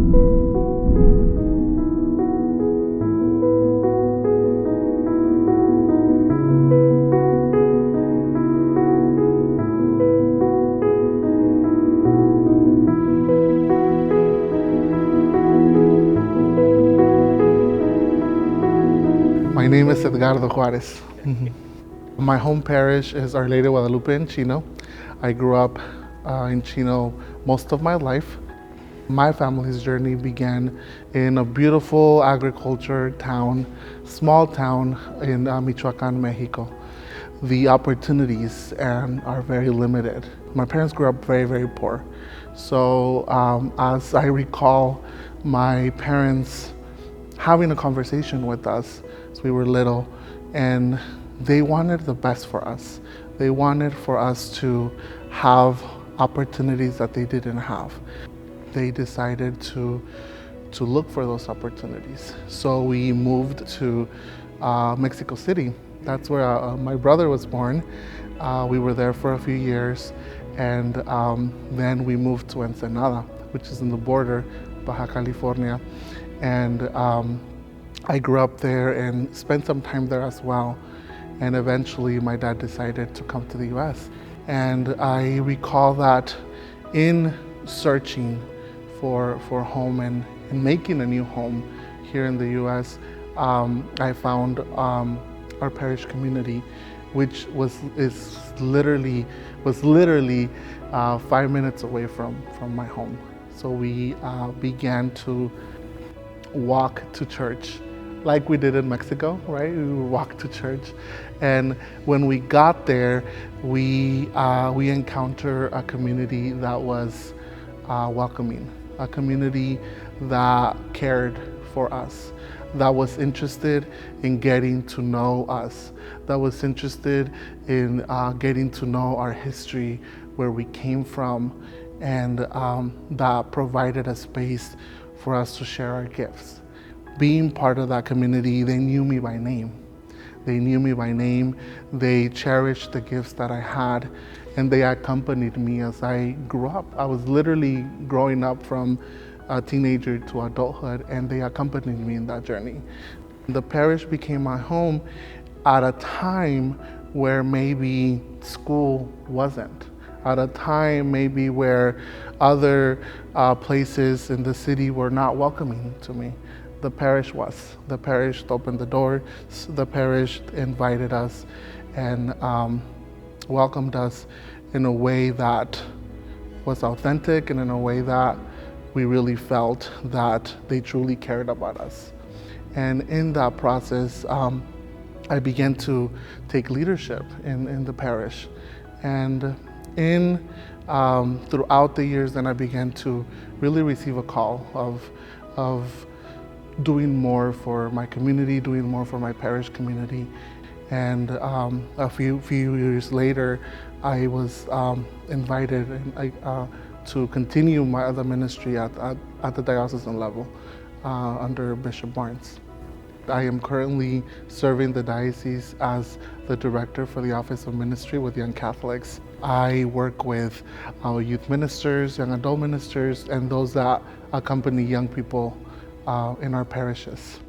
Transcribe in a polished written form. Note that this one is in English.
My name is Edgardo Juarez. My home parish is Our Lady of Guadalupe in Chino. I grew up in Chino most of my life. My family's journey began in a beautiful agriculture town, small town in Michoacan, Mexico. The opportunities are very limited. My parents grew up very, very poor. So as I recall my parents having a conversation with us as we were little, and they wanted the best for us. They wanted for us to have opportunities that they didn't have. They decided to look for those opportunities. So we moved to Mexico City. That's where my brother was born. We were there for a few years, and then we moved to Ensenada, which is in the border, Baja California. And I grew up there and spent some time there as well. And eventually my dad decided to come to the US. And I recall that in searching for home and making a new home here in the US, I found our parish community, which was literally 5 minutes away from my home. So we began to walk to church like we did in Mexico, right? We would walk to church. And when we got there, we encountered a community that was welcoming, a community that cared for us, that was interested in getting to know us, that was interested in getting to know our history, where we came from, and that provided a space for us to share our gifts. Being part of that community, they knew me by name. They knew me by name, they cherished the gifts that I had, and they accompanied me as I grew up. I was literally growing up from a teenager to adulthood, and they accompanied me in that journey. The parish became my home at a time where maybe school wasn't, at a time maybe where other places in the city were not welcoming to me. The parish was. The parish opened the door, the parish invited us and welcomed us in a way that was authentic and in a way that we really felt that they truly cared about us. And in that process, I began to take leadership in the parish. And throughout the years, then I began to really receive a call of doing more for my community, doing more for my parish community. And a few years later, I was invited to continue my other ministry at the diocesan level under Bishop Barnes. I am currently serving the diocese as the director for the Office of Ministry with Young Catholics. I work with our youth ministers, young adult ministers, and those that accompany young people in our parishes.